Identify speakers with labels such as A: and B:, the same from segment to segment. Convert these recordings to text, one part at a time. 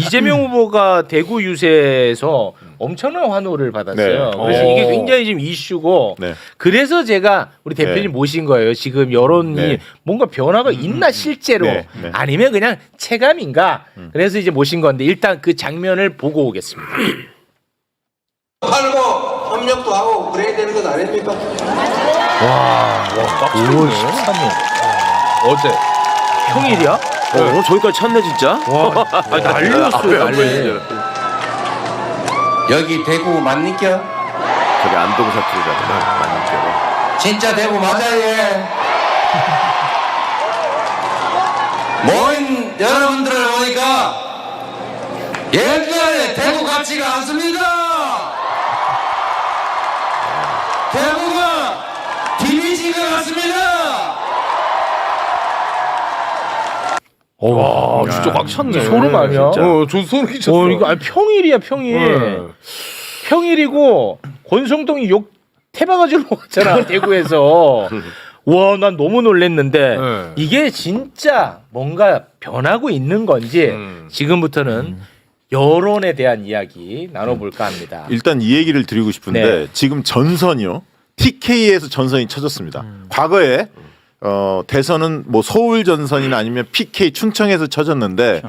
A: 이재명 후보가 대구 유세에서 엄청난 환호를 받았어요.
B: 네.
A: 그래서 이게 굉장히 지금 이슈고
B: 네.
A: 그래서 제가 우리 대표님 모신 거예요. 지금 여론이
B: 네.
A: 뭔가 변화가 있나 실제로
B: 네. 네.
A: 아니면 그냥 체감인가 그래서 이제 모신 건데 일단 그 장면을 보고 오겠습니다.
C: 팔고 협력도 하고 그래야 되는 것 아닙니까?
A: 와 5월 13일 어제 평일이야?
D: 저기까지 찼네 진짜.
A: 와 난리였어요 난리.
C: 여기 대구 맞니까?
D: 저기 안동 사투리잖아. 맞는
C: 진짜 대구 맞아요. 예. 모인 여러분들을 보니까 옛날에 대구 같지가 않습니다. 대구가 디비진 것 같습니다.
A: 와 진짜 꽉 찼네. 소름 아니야?
B: 저 소름 끼쳤어.
A: 이거 아니 평일이야 평일. 평일이고 권성동이 욕 태바가지로 먹었잖아 대구에서. 와 난 너무 놀랬는데 이게 진짜 뭔가 변하고 있는 건지 지금부터는 여론에 대한 이야기 나눠볼까 합니다.
B: 일단 이 얘기를 드리고 싶은데
A: 네.
B: 지금 전선이요. TK에서 전선이 쳐졌습니다. 과거에 대선은 뭐 서울 전선이나 아니면 PK 춘청에서 쳐졌는데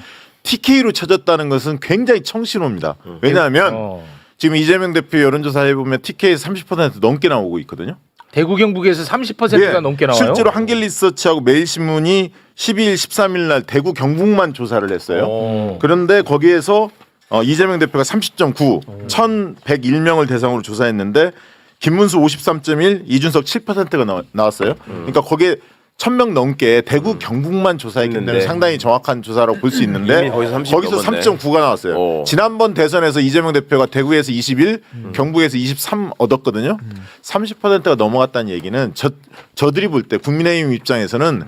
B: TK로 쳐졌다는 것은 굉장히 청신호입니다. 왜냐하면 지금 이재명 대표 여론조사 해보면 TK에서 30% 넘게 나오고 있거든요.
A: 대구 경북에서 30%가
B: 예,
A: 넘게 나와요.
B: 실제로 한길리서치하고 매일신문이 12일, 13일 날 대구 경북만 조사를 했어요. 그런데 거기에서 이재명 대표가 30.9, 1,101명을 대상으로 조사했는데 김문수 53.1, 이준석 7%가 나왔어요. 그러니까 거기에 1,000명 넘게 대구 경북만 조사했기 때문에
D: 있는데.
B: 상당히 정확한 조사라고 볼 수 있는데
D: 이미 거기서 30
B: 거기서
D: 넘었네.
B: 3.9가 나왔어요.
D: 오.
B: 지난번 대선에서 이재명 대표가 대구에서 21, 경북에서 23 얻었거든요. 30%가 넘어갔다는 얘기는 저들이 볼 때 국민의힘 입장에서는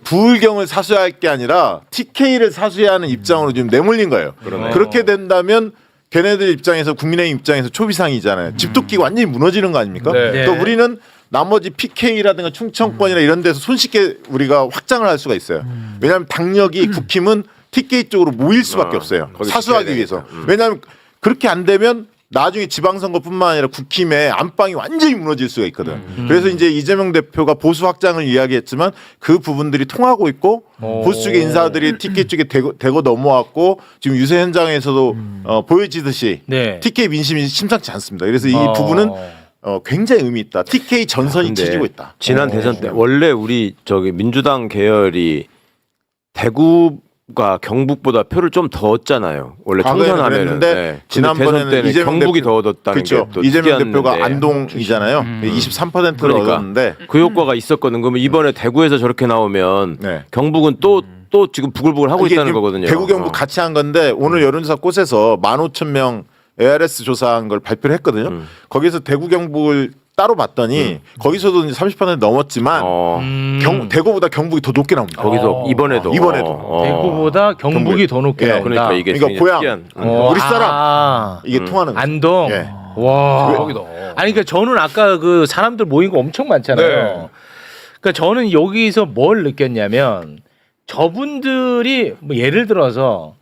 B: 부울경을 사수할 게 아니라 TK를 사수해야 하는 입장으로 지금 내몰린 거예요. 그렇게 된다면 걔네들 입장에서 국민의힘 입장에서 초비상이잖아요. 집도끼가 완전히 무너지는 거 아닙니까?
A: 네.
B: 또 우리는 나머지 PK라든가 충청권이나 이런 데서 손쉽게 우리가 확장을 할 수가 있어요. 왜냐하면 당력이 국힘은 TK 쪽으로 모일 수밖에 없어요.
D: 거기
B: 사수하기
D: 지켜야
B: 위해서.
D: 되니까.
B: 왜냐하면 그렇게 안 되면 나중에 지방선거뿐만 아니라 국힘의 안방이 완전히 무너질 수가 있거든. 그래서 이제 이재명 대표가 보수 확장을 이야기했지만 그 부분들이 통하고 있고 보수 쪽의 인사들이 TK 쪽에 대고 넘어왔고 지금 유세 현장에서도 보여지듯이
A: 네.
B: TK 민심이 심상치 않습니다. 그래서 이 부분은 굉장히 의미 있다. TK 전선이
D: 근데
B: 쳐지고 있다.
D: 지난 대선 때 원래 우리 저기 민주당 계열이 대구가 경북보다 표를 좀 더 얻잖아요. 원래
B: 과거에는
D: 총선하면은.
B: 그랬는데
D: 네.
B: 지난번에는
D: 대선 때는
B: 이재명
D: 경북이
B: 대표,
D: 더 얻었다는
B: 그렇죠.
D: 게또
B: 이재명 대표가 안동이잖아요. 23%를
D: 그러니까.
B: 얻었는데
D: 그 효과가 있었거든. 그러면 이번에 대구에서 저렇게 나오면
B: 네.
D: 경북은 또 지금 부글부글 하고
B: 이게
D: 있다는
B: 지금
D: 거거든요.
B: 대구 경북 같이 한 건데 오늘 여론조사 꽃에서 15,000명 ARS 조사한 걸 발표를 했거든요. 거기서 대구 경북을 따로 봤더니 거기서도 이제 30% 넘었지만 대구보다 경북이 더 높게 나옵니다.
D: 거기서 이번에도
A: 대구보다 경북이 더 높게
B: 예.
A: 나온다.
D: 그러니까 이게
B: 그러니까 고향
D: 특이한.
B: 우리 사람
A: 아,
B: 이게 통하는 거죠.
A: 안동.
B: 예.
A: 와. 아니 그러니까 저는 아까 그 사람들 모인 거 엄청 많잖아요. 그러니까 저는 여기서 뭘 느꼈냐면 저분들이 뭐 예를 들어서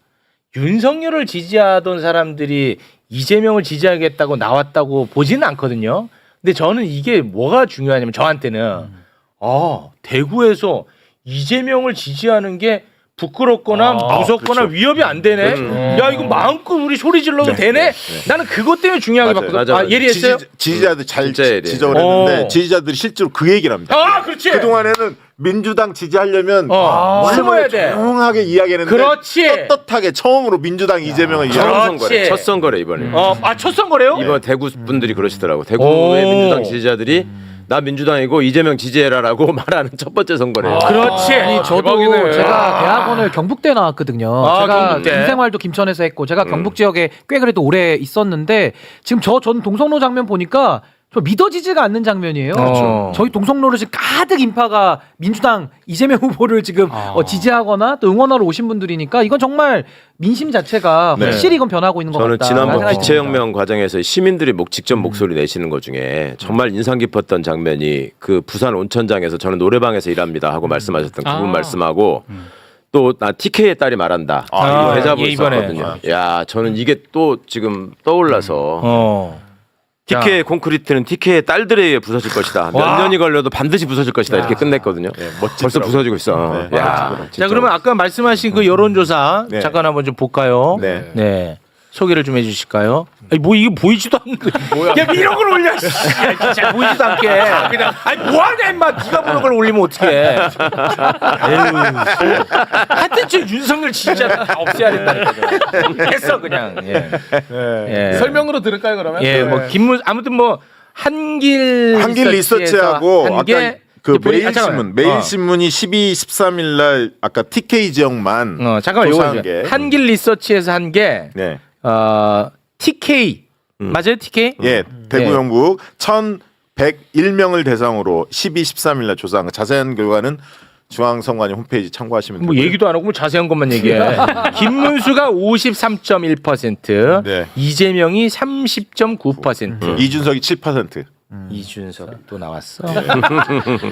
A: 윤석열을 지지하던 사람들이 이재명을 지지하겠다고 나왔다고 보지는 않거든요. 근데 저는 이게 뭐가 중요하냐면 저한테는 대구에서 이재명을 지지하는 게 부끄럽거나 무섭거나
B: 그렇죠.
A: 위협이 안 되네. 야 이거 마음껏 우리 소리 질러도 되네. 나는 그것 때문에 중요하게
B: 맞아요.
A: 봤거든.
D: 맞아요.
A: 예리했어요?
B: 지지자들 잘
D: 진짜 예리해.
B: 지적을 했는데 지지자들이 실제로 그 얘기를 합니다.
A: 아 그렇지.
B: 그동안에는 민주당 지지하려면
A: 숨어야 돼.
B: 조용하게 이야기했는데
A: 그렇지.
B: 떳떳하게 처음으로 민주당 이재명을
A: 그렇지.
B: 이야기하는
D: 선거래. 첫 선거래 이번에.
A: 첫 선거래요?
D: 이번 대구 분들이 그러시더라고. 대구의 민주당 지지자들이 나 민주당이고 이재명 지지해라라고 말하는 첫 번째 선거래요.
A: 그렇지.
E: 아니 저도 제가 대학원을 경북대 나왔거든요.
A: 아,
E: 제가
A: 경북대.
E: 인생활도 김천에서 했고 제가 경북 지역에 꽤 그래도 오래 있었는데 지금 저는 동성로 장면 보니까 저 믿어지지가 않는 장면이에요. 저희 동성로를 지금 가득 인파가 민주당 이재명 후보를 지금 지지하거나 또 응원하러 오신 분들이니까 이건 정말 민심 자체가
B: 네.
E: 확실히 이건 변하고 있는 것
D: 저는
E: 같다.
D: 지난번 기체혁명 과정에서 시민들이 직접 목소리 내시는 것 중에 정말 인상 깊었던 장면이 그 부산 온천장에서 저는 노래방에서 일합니다 하고 말씀하셨던 그분 말씀하고 또 나 TK의 딸이 말한다.
A: 아,
D: 대자보
A: 예, 이번에.
D: 있었거든요. 야, 저는 이게 또 지금 떠올라서 TK 콘크리트는 TK의 딸들에 의해 부서질 것이다. 몇
A: 와.
D: 년이 걸려도 반드시 부서질 것이다. 이렇게 끝냈거든요. 벌써 부서지고 있어.
B: 네.
D: 야,
A: 자, 그러면 아까 말씀하신 그 여론조사
B: 네.
A: 잠깐 한번 좀 볼까요?
B: 네.
A: 네. 소개를 좀 해주실까요? 아니, 뭐 이게 보이지도 않는데. 야, 이런 걸 올려. 씨. 야, 진짜 보이지도 않게. 그냥 아니 뭐하냐 임마. 네가 보는 걸 올리면 어떡해. 하여튼 저 윤석열 진짜 다 없애야 된다. 했어 그냥. 예. 예.
F: 설명으로 들을까요 그러면?
A: 예, 뭐 김문 아무튼 뭐 한길
B: 리서치하고 아까
A: 한게
B: 그 매일신문이 12, 13일 날 아까 TK 지역만
A: 잠깐만
B: 조사한
A: 요거
B: 게
A: 한길 리서치에서 한 게
B: 네.
A: TK 맞아요 TK?
B: 예, 대구
A: 네.
B: 영북 1,101명을 대상으로 12, 13일 날 조사한 거 자세한 결과는 중앙선관위 홈페이지 참고하시면
A: 뭐
B: 되고요.
A: 얘기도 안 하고 뭐 자세한 것만 얘기해. 김문수가 53.1%,
B: 네.
A: 이재명이 30.9%.
B: 이준석이 7%.
A: 이준석 또 나왔어.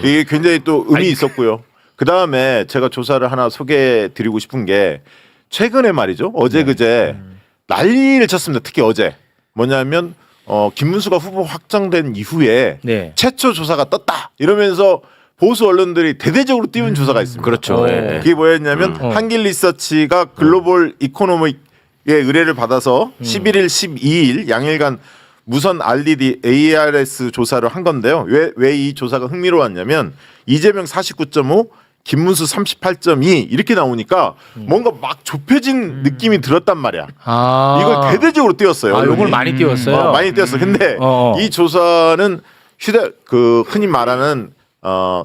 B: 이게 굉장히 또 의미 있었고요. 그 다음에 제가 조사를 하나 소개해드리고 싶은 게 최근에 말이죠. 어제 그제 난리를 쳤습니다. 특히 어제 뭐냐면 김문수가 후보 확정된 이후에
A: 네.
B: 최초 조사가 떴다 이러면서 보수 언론들이 대대적으로 띄운 조사가 있습니다.
D: 그렇죠. 예.
B: 그게 뭐였냐면 한길 리서치가 글로벌 이코노믹의 의뢰를 받아서 11일, 12일 양일간 무선 RDD ARS 조사를 한 건데요. 왜 이 조사가 흥미로웠냐면 이재명 49.5, 김문수 38.2 이렇게 나오니까 뭔가 막 좁혀진 느낌이 들었단 말이야.
A: 아.
B: 이걸 대대적으로 띄웠어요.
A: 아, 이걸
B: 언론이.
A: 많이 띄웠어요.
B: 많이 띄웠어. 근데 이 조사는 흔히 말하는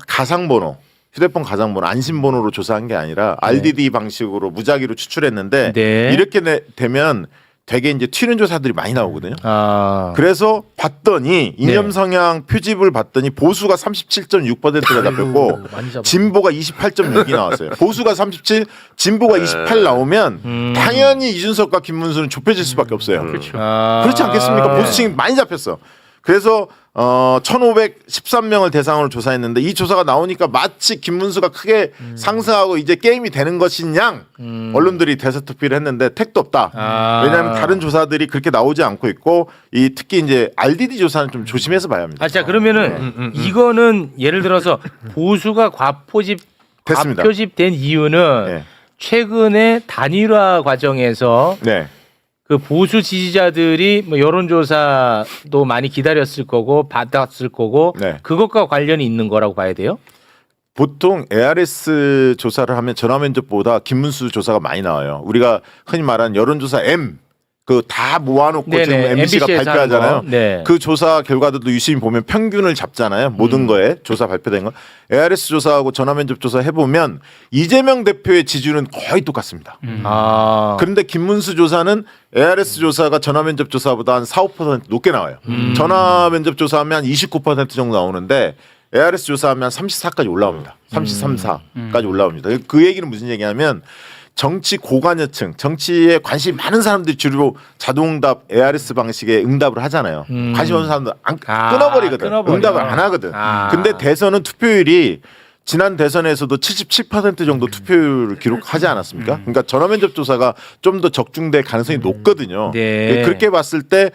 B: 가상번호, 휴대폰 가상번호, 안심번호로 조사한 게 아니라 RDD 방식으로 무작위로 추출했는데
A: 네.
B: 이렇게 되면 되게 이제 튀는 조사들이 많이 나오거든요.
A: 아.
B: 그래서 봤더니 이념
A: 네.
B: 성향 표집을 봤더니 보수가 37.6%가 잡혔고
E: 많이 잡았네.
B: 진보가 28.6이 나왔어요. 보수가 37, 진보가 28 나오면 당연히 이준석과 김문수는 좁혀질 수밖에 없어요.
A: 아.
B: 그렇지 않겠습니까? 보수층이 많이 잡혔어. 그래서 1,513명을 대상으로 조사했는데 이 조사가 나오니까 마치 김문수가 크게 상승하고 이제 게임이 되는 것이냐 언론들이 대서특필을 했는데 택도 없다.
A: 아.
B: 왜냐하면 다른 조사들이 그렇게 나오지 않고 있고 이 특히 이제 RDD 조사는 좀 조심해서 봐야 합니다.
A: 아, 자 그러면은 이거는 예를 들어서 보수가
B: 됐습니다.
A: 과표집된 이유는
B: 네.
A: 최근에 단일화 과정에서
B: 네.
A: 그 보수 지지자들이 뭐 여론조사도 많이 기다렸을 거고 받았을 거고
B: 네.
A: 그것과 관련이 있는 거라고 봐야 돼요?
B: 보통 ARS 조사를 하면 전화면접보다 김문수 조사가 많이 나와요. 우리가 흔히 말하는 여론조사 M 그 다 모아놓고
A: 네네,
B: 지금 MBC가
A: MBC 에서
B: 발표하잖아요.
A: 하는 거. 네.
B: 그 조사 결과들도 유심히 보면 평균을 잡잖아요. 모든 거에 조사 발표된 거. ARS 조사하고 전화면접 조사 해보면 이재명 대표의 지지율은 거의 똑같습니다.
A: 아.
B: 그런데 김문수 조사는 ARS 조사가 전화면접 조사보다 한 4, 5% 높게 나와요. 전화면접 조사하면 한 29% 정도 나오는데 ARS 조사하면 한 34까지 올라옵니다. 33, 4까지 올라옵니다. 그 얘기는 무슨 얘기냐면 정치 고관여층, 정치에 관심이 많은 사람들이 주로 자동응답 ARS 방식의 응답을 하잖아요. 관심 없는 사람들 끊어버리거든.
A: 끊어버려.
B: 응답을 안 하거든.
A: 아.
B: 근데 대선은 투표율이 지난 대선에서도 77% 정도 투표율을 기록하지 않았습니까? 그러니까 전화면접 조사가 좀 더 적중될 가능성이 높거든요.
A: 네.
B: 그렇게 봤을 때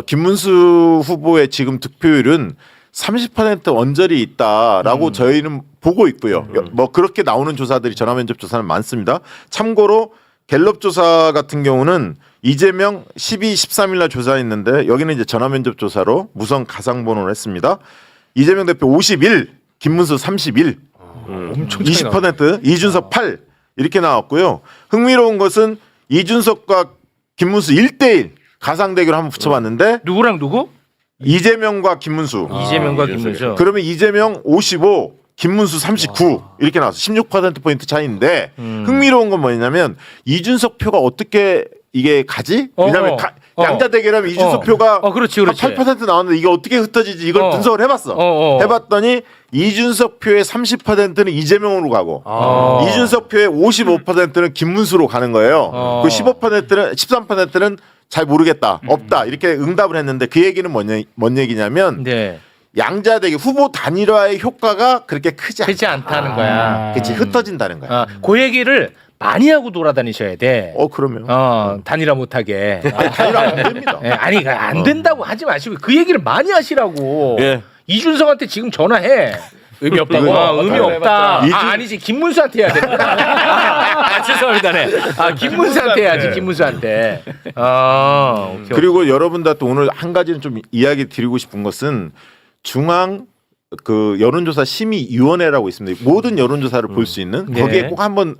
B: 김문수 후보의 지금 득표율은 30% 언저리 있다라고 저희는 보고 있고요. 뭐 그렇게 나오는 조사들이 전화면접 조사는 많습니다. 참고로 갤럽 조사 같은 경우는 이재명 12, 13일 날 조사했는데 여기는 이제 전화면접 조사로 무선 가상번호를 했습니다. 이재명 대표 51, 김문수 31,
A: 엄청
B: 20%, 이준석 8 이렇게 나왔고요. 흥미로운 것은 이준석과 김문수 1대1 가상 대결 한번 붙여봤는데
A: 누구랑 누구?
B: 이재명과 김문수.
A: 이재명과 김문수.
B: 그러면 이재명 55, 김문수 39 이렇게 나왔어. 16%포인트 차이인데 흥미로운 건 뭐냐면 이준석 표가 어떻게 이게 가지? 왜냐하면 양자 대결하면 이준석 표가
A: 그렇지.
B: 8% 나왔는데 이게 어떻게 흩어지지? 이걸 분석을 해봤어. 해봤더니 이준석 표의 30%는 이재명으로 가고 이준석 표의 55%는 김문수로 가는 거예요. 그 15%는 13%는 잘 모르겠다, 없다 이렇게 응답을 했는데 그 얘기는 뭔 얘기냐면
A: 네.
B: 양자대결 후보 단일화의 효과가 그렇게 크지 않다.
A: 그렇지 않다는 거야.
B: 그치 흩어진다는 거야.
A: 그 얘기를 많이 하고 돌아다니셔야 돼.
B: 그러면
A: 단일화 못하게.
B: 단일화 안 됩니다.
A: 아니 안 된다고 하지 마시고 그 얘기를 많이 하시라고.
D: 예.
A: 이준석한테 지금 전화해.
E: 의미 없다고.
A: 의미 없다.
B: 이준-
A: 아니지 김문수한테 해야 된다. 죄송합니다. 네. 김문수한테 해야지. 김문수한테. 오케이.
B: 그리고 여러분들도 오늘 한 가지는 좀 이야기 드리고 싶은 것은 중앙 그 여론조사 심의위원회라고 있습니다. 모든 여론조사를 볼 수 있는
A: 네.
B: 거기에 꼭 한번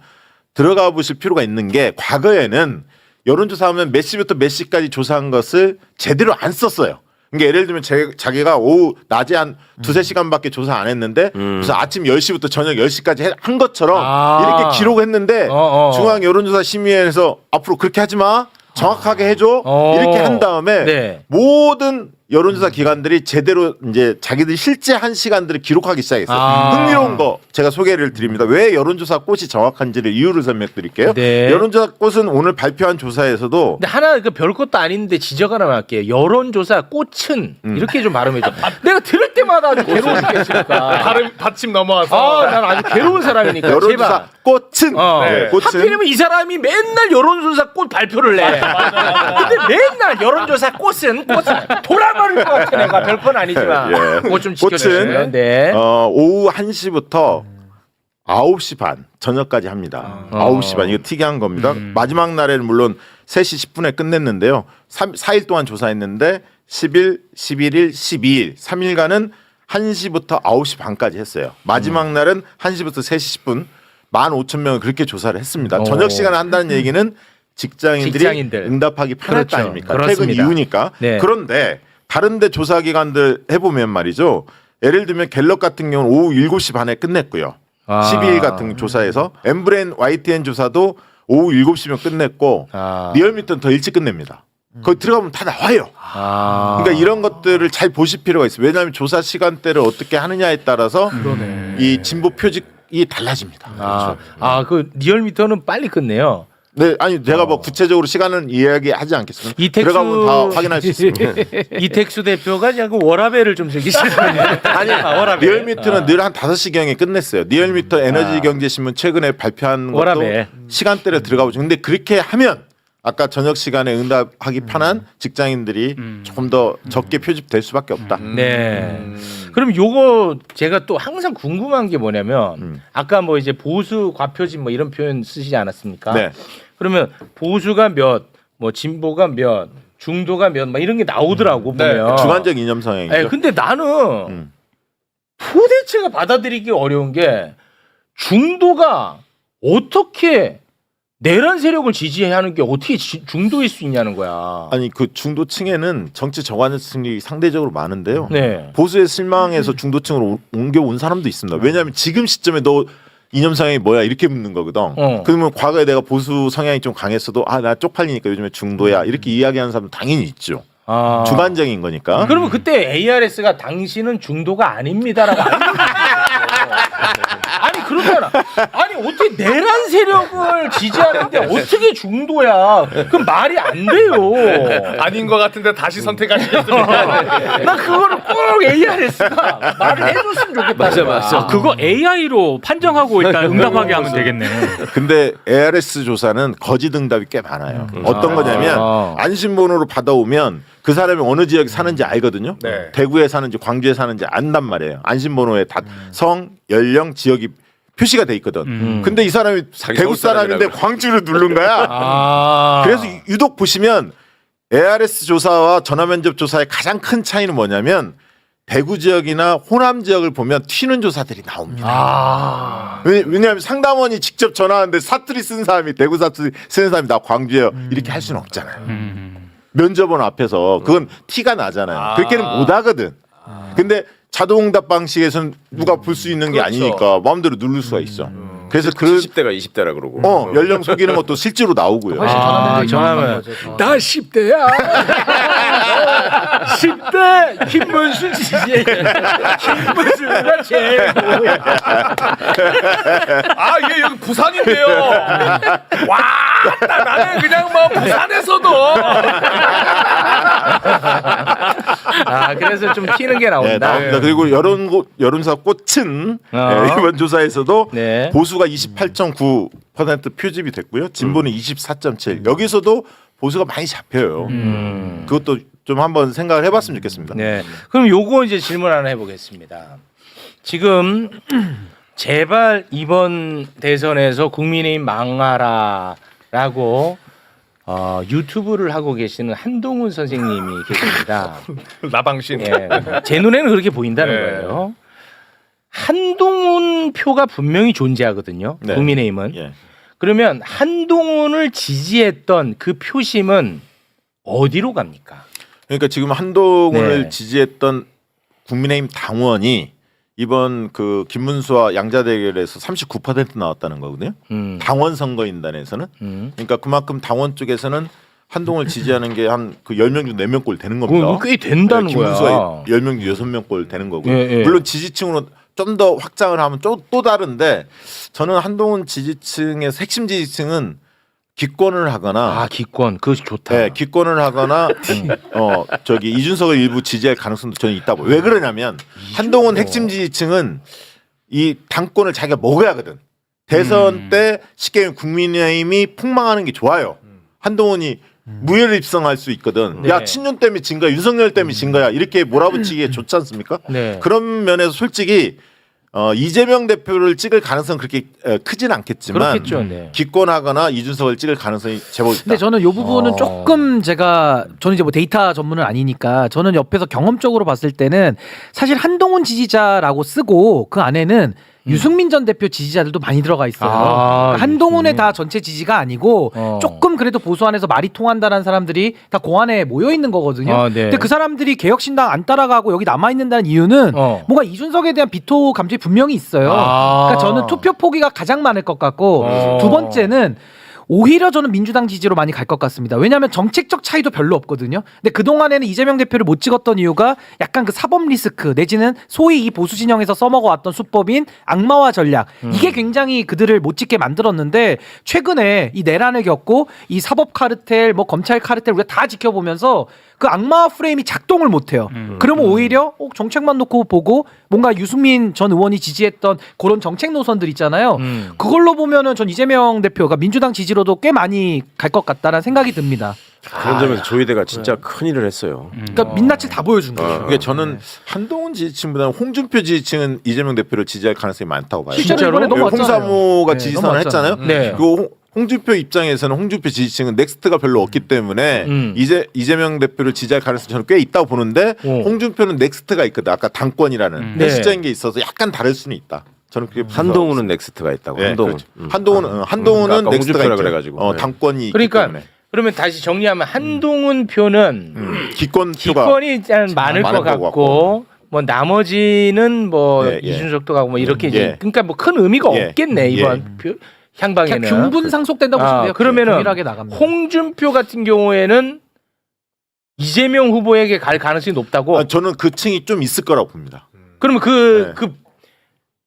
B: 들어가 보실 필요가 있는 게 과거에는 여론조사하면 몇 시부터 몇 시까지 조사한 것을 제대로 안 썼어요. 그러니까 예를 들면 자기가 오후 낮에 한 두세 시간밖에 조사 안 했는데 그래서 아침 10시부터 저녁 10시까지 한 것처럼 이렇게 기록했는데 중앙 여론조사 심의위원회에서 앞으로 그렇게 하지 마. 정확하게 해줘. 이렇게 한 다음에
A: 네.
B: 모든 여론조사 기관들이 제대로 이제 자기들이 실제 한 시간들을 기록하기 시작했어요. 흥미로운 거 제가 소개를 드립니다. 왜 여론조사 꽃이 정확한지를 이유를 설명드릴게요.
A: 네.
B: 여론조사 꽃은 오늘 발표한 조사에서도
A: 근데 하나 그 별것도 아닌데 지적 하나만 할게요. 여론조사 꽃은 이렇게 좀 발음해줘. 내가 들을 때마다 아주 괴로워 죽겠으니까.
E: 받침 넘어와서.
A: 난 아주 괴로운 사람이니까.
B: 여론조사
A: 제발.
B: 꽃은
A: 네.
B: 꽃은
A: 하필이면 이 사람이 맨날 여론조사 꽃 발표를 내. 근데 맨날 여론조사 꽃은 돌아버릴 것 같아. 내가 별건 아니지만.
B: 예.
A: 그거 좀 지켜주시면. 네.
B: 오후 1시부터 9시 반 저녁까지 합니다. 9시 반 이거 특이한 겁니다. 마지막 날에는 물론 3시 10분에 끝냈는데요. 4일 동안 조사했는데 10일, 11일, 12일 3일간은 1시부터 9시 반까지 했어요. 마지막 날은 1시부터 3시 10분 15,000명을 그렇게 조사를 했습니다. 저녁 시간에 한다는 얘기는 직장인들 응답하기 편할
A: 그렇죠.
B: 거 아닙니까?
A: 그렇습니다.
B: 퇴근 이후니까.
A: 네.
B: 그런데 다른데 조사 기관들 해보면 말이죠. 예를 들면 갤럽 같은 경우는 오후 7시 반에 끝냈고요. 12일 같은 조사에서 엠브렌 YTN 조사도 오후 7시면 끝냈고 리얼미터는 더 일찍 끝냅니다. 거기 들어가면 다 나와요. 그러니까 이런 것들을 잘 보실 필요가 있어요. 왜냐하면 조사 시간대를 어떻게 하느냐에 따라서 이 진보 표직이 달라집니다.
A: 그 리얼미터는 빨리 끝내요.
B: 네, 아니 제가 뭐 구체적으로 시간은 이야기하지 않겠습니다. 들어가면 다 확인할 수 있습니다.
A: 이택수 대표가 그냥 그 워라벨을 좀 즐기시는
B: 아니 리얼미터는 늘 한 5시경에 끝냈어요. 리얼미터 에너지 경제신문 최근에 발표한 것도
A: 워라벨.
B: 시간대로 들어가 보죠. 근데 그렇게 하면 아까 저녁 시간에 응답하기 편한 직장인들이 조금 더 적게 표집될 수밖에 없다.
A: 네. 그럼 요거 제가 또 항상 궁금한 게 뭐냐면 아까 뭐 이제 보수 과표진 뭐 이런 표현 쓰시지 않았습니까?
B: 네.
A: 그러면 보수가 몇, 뭐 진보가 몇, 중도가 몇, 막 이런 게 나오더라고 보면.
B: 주관적 이념 성향이죠.
A: 네, 근데 나는 도대체가 받아들이기 어려운 게 중도가 어떻게 내란 세력을 지지하는 게 어떻게 중도일 수 있냐는 거야.
B: 아니 그 중도층에는 정치 정관층이 상대적으로 많은데요.
A: 네.
B: 보수의 실망에서 중도층으로 옮겨온 사람도 있습니다. 왜냐하면 지금 시점에 너 이념 성향이 뭐야 이렇게 묻는 거거든. 그러면 과거에 내가 보수 성향이 좀 강했어도 나 쪽팔리니까 요즘에 중도야 이렇게 이야기하는 사람 당연히 있죠. 주관적인 거니까.
A: 그러면 그때 ARS가 당신은 중도가 아닙니다라고 아니 그렇잖아. 아니 어떻게 내란 세력을 지지하는데 어떻게 중도야? 그럼 말이 안 돼요.
E: 아닌 것 같은데 다시 선택하시겠습니까?
A: 나 그거를 꼭 ARS가 말을 해줬으면 좋겠다.
D: 맞아.
F: 그거 AI로 판정하고 일단 응답하게 하면 되겠네.
B: 근데 ARS 조사는 거짓 응답이 꽤 많아요. 어떤 거냐면 안심번호로 받아오면 그 사람이 어느 지역에 사는지 알거든요.
E: 네.
B: 대구에 사는지 광주에 사는지 안단 말이에요. 안심번호에 다 성, 연령, 지역이 표시가 돼 있거든. 근데 이 사람이
D: 자기
B: 대구
D: 서울
B: 사람인데
D: 사람이라고.
B: 광주를 누른 거야. 그래서 유독 보시면 ARS 조사와 전화면접 조사의 가장 큰 차이는 뭐냐면 대구 지역이나 호남 지역을 보면 튀는 조사들이 나옵니다. 왜냐하면 상담원이 직접 전화하는데 사투리 쓴 사람이 대구 사투리 쓰는 사람이 나 광주예요. 이렇게 할 수는 없잖아요. 면접원 앞에서 그건 티가 나잖아요. 그렇게는 못 하거든. 근데 자동응답 방식에서는 누가 볼 수 있는 게 아니니까 마음대로 누를 수가 있어. 그래서 그런
D: 10대가 20대라 그러고.
B: 연령 속이는 것도 실제로 나오고요.
A: 전화면 나 10대야. 10대 김문수 지지에 김문수가 제일 뭐야.
G: 아, 얘 여기 부산인데요. 와, 나는 그냥 뭐 부산에서도.
A: 아 그래서 좀 튀는 게
B: 네,
A: 나온다.
B: 나옵니다. 그리고 여론조사 꽃은 이번 조사에서도
A: 네.
B: 보수가 28.9% 표집이 됐고요. 진보는 24.7. 여기서도 보수가 많이 잡혀요. 그것도 좀 한번 생각을 해봤으면 좋겠습니다.
A: 네. 그럼 요거 이제 질문 하나 해보겠습니다. 지금 제발 이번 대선에서 국민의힘 망하라라고 유튜브를 하고 계시는 한동훈 선생님이 계십니다.
G: 나방신.
A: 예, 제 눈에는 그렇게 보인다는
G: 네.
A: 거예요. 한동훈 표가 분명히 존재하거든요.
B: 네.
A: 국민의힘은.
B: 예.
A: 그러면 한동훈을 지지했던 그 표심은 어디로 갑니까?
B: 그러니까 지금 한동훈을
A: 네.
B: 지지했던 국민의힘 당원이 이번 그 김문수와 양자 대결에서 39% 나왔다는 거거든요. 당원 선거인단에서는. 그러니까 그만큼 당원 쪽에서는 한동훈을 지지하는 게 한 그 10명 중 4명 꼴 되는 겁니다.
A: 그거 꽤 된다는
B: 김문수가
A: 거야.
B: 10명 중 6명 꼴 되는 거고요.
A: 예, 예.
B: 물론 지지층으로 좀 더 확장을 하면 또 다른데 저는 한동훈 지지층의 핵심 지지층은 기권을 하거나
A: 아 기권 그거 좋다.
B: 네, 기권을 하거나 저기 이준석을 일부 지지할 가능성도 저는 있다고. 왜 그러냐면 한동훈 핵심 지지층은 이 당권을 자기가 먹어야 하거든. 대선 때 쉽게 얘기하면 국민의힘이 폭망하는 게 좋아요. 한동훈이 무혈 입성할 수 있거든.
A: 네.
B: 야 친윤 때문에 진 거야, 윤석열 때문에 진 거야. 이렇게 몰아붙이기에 좋지 않습니까?
A: 네.
B: 그런 면에서 솔직히 이재명 대표를 찍을 가능성은 그렇게 크진 않겠지만
A: 그렇겠죠. 네.
B: 기권하거나 이준석을 찍을 가능성이 제법 있다.
E: 근데 저는 이 부분은 조금 저는 이제 뭐 데이터 전문은 아니니까 저는 옆에서 경험적으로 봤을 때는 사실 한동훈 지지자라고 쓰고 그 안에는 유승민 전 대표 지지자들도 많이 들어가 있어요. 그러니까 한동훈의
A: 유승민.
E: 다 전체 지지가 아니고 조금 그래도 보수 안에서 말이 통한다는 사람들이 다 그 안에 모여 있는 거거든요.
A: 네.
E: 근데 그 사람들이 개혁신당 안 따라가고 여기 남아 있는다는 이유는 뭔가 이준석에 대한 비토 감정이 분명히 있어요. 그러니까 저는 투표 포기가 가장 많을 것 같고 두 번째는 오히려 저는 민주당 지지로 많이 갈 것 같습니다. 왜냐하면 정책적 차이도 별로 없거든요. 근데 그동안에는 이재명 대표를 못 찍었던 이유가 약간 그 사법 리스크 내지는 소위 이 보수 진영에서 써먹어왔던 수법인 악마화 전략 이게 굉장히 그들을 못 찍게 만들었는데 최근에 이 내란을 겪고 이 사법 카르텔 뭐 검찰 카르텔 우리가 다 지켜보면서 그 악마화 프레임이 작동을 못해요. 그러면 오히려 정책만 놓고 보고 뭔가 유승민 전 의원이 지지했던 그런 정책 노선들 있잖아요. 그걸로 보면은 전 이재명 대표가 민주당 지지로도 꽤 많이 갈 것 같다라는 생각이 듭니다.
D: 그런 점에서 조희대가 진짜 큰 일을 했어요.
E: 그러니까 민낯을 다 보여준 거예요.
B: 그러니까 저는 한동훈 지지층보다는 홍준표 지지층은 이재명 대표를 지지할 가능성이 많다고 봐요.
E: 실제로 이번에 넘어왔잖아요.
B: 홍사모가
E: 네,
B: 지지선을
E: 넘어왔잖아요.
B: 했잖아요.
A: 네.
B: 그리고 홍준표 입장에서는 홍준표 지지층은 넥스트가 별로 없기 때문에 이재명 대표를 지지할 가능성이 저는 꽤 있다고 보는데 홍준표는 넥스트가 있거든. 아까 당권이라는
A: 네.
B: 실적인 게 있어서 약간 다를 수는 있다. 저는 그게
D: 한동훈은 넥스트가 있다고.
B: 네,
D: 한동훈.
B: 그렇죠. 한동훈은
D: 아까
B: 넥스트가
D: 홍준표라
B: 있죠.
D: 그래가지고.
B: 당권이 있기
A: 그러니까
B: 때문에
A: 그러면 다시 정리하면 한동훈 표는
B: 기권표가
A: 기권이 일단 많을 것 같고 뭐 나머지는 뭐
B: 예, 예.
A: 이준석도 가고 뭐 이렇게 이제
B: 예.
A: 그러니까 뭐 큰 의미가
B: 예.
A: 없겠네 이번 표 향방에는.
E: 그냥 균분 상속된다고 보시면 돼요.
A: 그러면은
E: 동일하게 나갑니다.
A: 홍준표 같은 경우에는 이재명 후보에게 갈 가능성이 높다고.
B: 저는 그 층이 좀 있을 거라고 봅니다.
A: 그러면
B: 네.
A: 그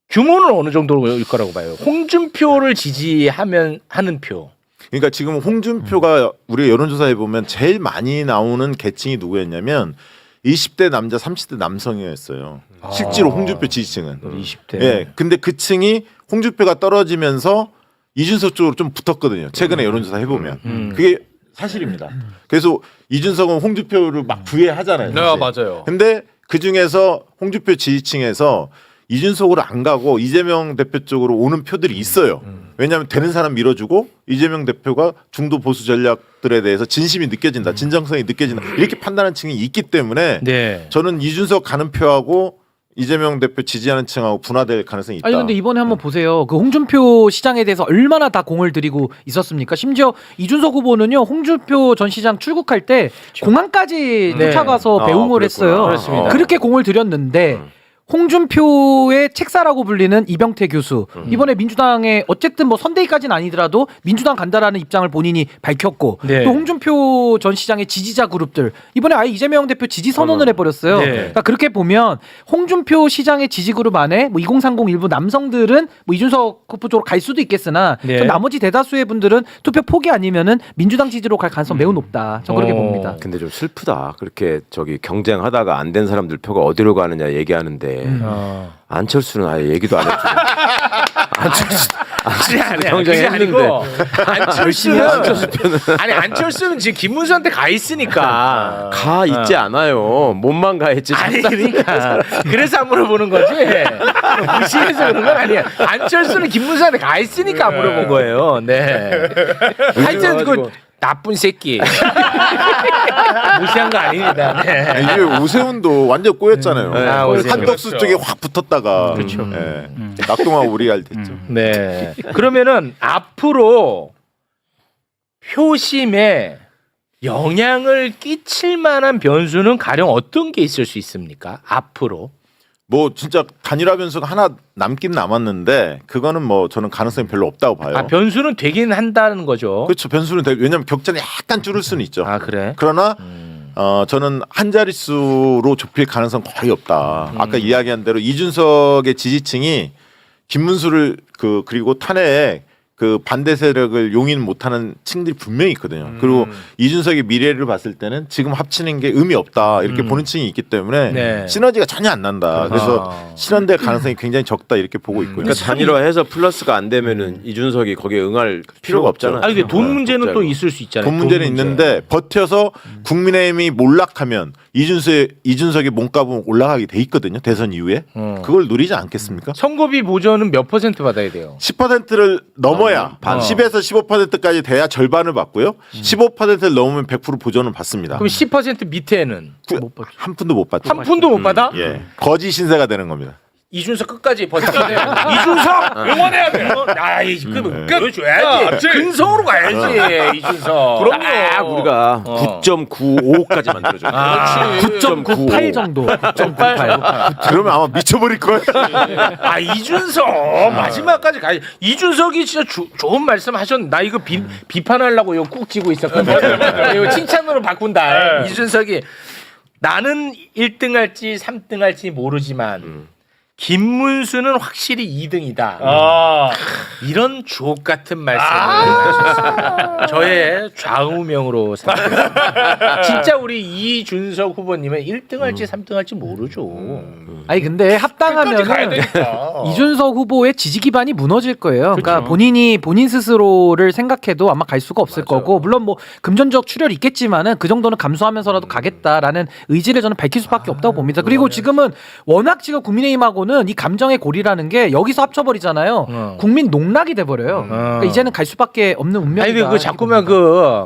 A: 규모는 어느 정도일 거라고 봐요. 홍준표를 지지하면 하는 표.
B: 그러니까 지금 홍준표가 우리가 여론조사에 보면 제일 많이 나오는 계층이 누구였냐면 20대 남자, 30대 남성이었어요. 실제로 홍준표 지지층은.
A: 20대.
B: 예. 근데 그 층이 홍준표가 떨어지면서 이준석 쪽으로 좀 붙었거든요. 최근에 여론조사 해보면. 그게 사실입니다. 그래서 이준석은 홍준표를 막 부해하잖아요.
G: 네, 맞아요.
B: 근데 그 중에서 홍준표 지지층에서 이준석으로 안 가고 이재명 대표 쪽으로 오는 표들이 있어요. 왜냐하면 되는 사람 밀어주고 이재명 대표가 중도 보수 전략들에 대해서 진심이 느껴진다, 진정성이 느껴진다 이렇게 판단하는 층이 있기 때문에
A: 네.
B: 저는 이준석 가는 표하고 이재명 대표 지지하는 층하고 분화될 가능성이 있다.
E: 아니 근데 이번에 한번 보세요. 그 홍준표 시장에 대해서 얼마나 다 공을 들이고 있었습니까? 심지어 이준석 후보는요. 홍준표 전 시장 출국할 때 공항까지
A: 네.
E: 쫓아가서 배웅을
B: 그랬구나.
E: 했어요.
A: 그렇습니다.
E: 그렇게 공을 들였는데 홍준표의 책사라고 불리는 이병태 교수 이번에 민주당에 어쨌든 뭐 선대위까지는 아니더라도 민주당 간다라는 입장을 본인이 밝혔고
A: 네.
E: 또 홍준표 전 시장의 지지자 그룹들 이번에 아예 이재명 대표 지지 선언을 해버렸어요.
A: 네.
E: 그러니까 그렇게 보면 홍준표 시장의 지지 그룹 안에 뭐 2030 일부 남성들은 뭐 이준석 후보 쪽으로 갈 수도 있겠으나
A: 네.
E: 전 나머지 대다수의 분들은 투표 포기 아니면은 민주당 지지로 갈 가능성 매우 높다. 전 그렇게 봅니다.
D: 근데 좀 슬프다. 그렇게 저기 경쟁하다가 안 된 사람들 표가 어디로 가느냐 얘기하는데 안철수는 아예 얘기도 안 했죠.
A: 그게 아니야.
D: 경쟁
A: 그게 아니고
D: 열심히
A: 안철수는 아니 안철수는 지금 김문수한테 가 있으니까
D: 가 있지 않아요. 몸만 가 있지.
A: 아니 그러니까 그래서 안 물어보는 거지 무시해서 그런 건 아니야. 안철수는 김문수한테 가 있으니까 안 물어본 거예요. 네. 하여튼 그 나쁜 새끼 무시한 거 아닙니다. 네.
B: 이게 오세훈도 완전 꼬였잖아요.
A: 아, 오세훈.
B: 한덕수 쪽에 확 붙었다가 낙동아 오리알 됐죠.
A: 네. 그러면은 앞으로 표심에 영향을 끼칠 만한 변수는 가령 어떤 게 있을 수 있습니까? 앞으로.
B: 뭐 진짜 단일화 변수가 하나 남긴 남았는데 그거는 뭐 저는 가능성이 별로 없다고 봐요.
A: 아, 변수는 되긴 한다는 거죠.
B: 그렇죠. 변수는 왜냐하면 격차는 약간 줄을 수는 있죠.
A: 아, 그래?
B: 그러나 저는 한 자릿수로 좁힐 가능성 거의 없다. 아까 이야기한 대로 이준석의 지지층이 김문수를 그리고 탄핵에 그 반대 세력을 용인 못하는 층들이 분명히 있거든요. 그리고 이준석의 미래를 봤을 때는 지금 합치는 게 의미 없다 이렇게 보는 층이 있기 때문에
A: 네.
B: 시너지가 전혀 안 난다. 그래서 실현될 가능성이 굉장히 적다 이렇게 보고 있고요.
D: 그러니까 단일화해서 플러스가 안 되면은 이준석이 거기에 응할 필요가 없잖아.
A: 아니, 근데 돈 문제는 또 있을 수 있잖아요.
B: 돈 문제는
A: 문제.
B: 있는데 버텨서 국민의힘이 몰락하면 이준석의 몸값은 올라가게 돼 있거든요. 대선 이후에 그걸 누리지 않겠습니까?
A: 선거비 보전은 몇 퍼센트 받아야 돼요?
B: 10%를 넘어야
A: 반.
B: 10에서 15%까지 돼야 절반을 받고요. 15%를 넘으면 100% 보전을 받습니다.
A: 그럼 10% 밑에는
B: 한 푼도 못 받죠.
A: 한 푼도 못 받아?
B: 예, 거지 신세가 되는 겁니다.
A: 이준석 끝까지 버텨야 돼. 이준석 응원해야 돼. 아이 보여줘야지. 근성으로 가야지 이준석.
D: 그럼요. 우리가 9.95까지 만들어줘.
A: 아,
E: 9.98 정도. 9.98.
B: 그러면 아마 미쳐버릴 거예요.
A: 아 이준석 마지막까지 가야지. 이준석이 진짜 좋은 말씀 하셨는데 나 이거 비판하려고 이거 꾹 쥐고 있었거든. 이거 칭찬으로 바꾼다. 이준석이 나는 1등 할지 3등 할지 모르지만 김문수는 확실히 2등이다. 이런 주옥 같은 말씀을 하셨습니다. 저의 좌우명으로 생각합니다. 진짜 우리 이준석 후보님은 1등 할지 3등 할지 모르죠.
E: 아니 근데 합당하면은 이준석 후보의 지지 기반이 무너질 거예요. 그러니까 본인 스스로를 생각해도 아마 갈 수가 없을 거고 물론 뭐 금전적 출혈이 있겠지만은 그 정도는 감수하면서라도 가겠다라는 의지를 저는 밝힐 수밖에 없다고 봅니다. 그리고 지금은 워낙 지금 국민의힘하고는 이 감정의 고리라는 게 여기서 합쳐버리잖아요. 국민 농락이 돼버려요. 그러니까 이제는 갈 수밖에 없는 운명이다.
A: 아니 근데 그 자꾸만 그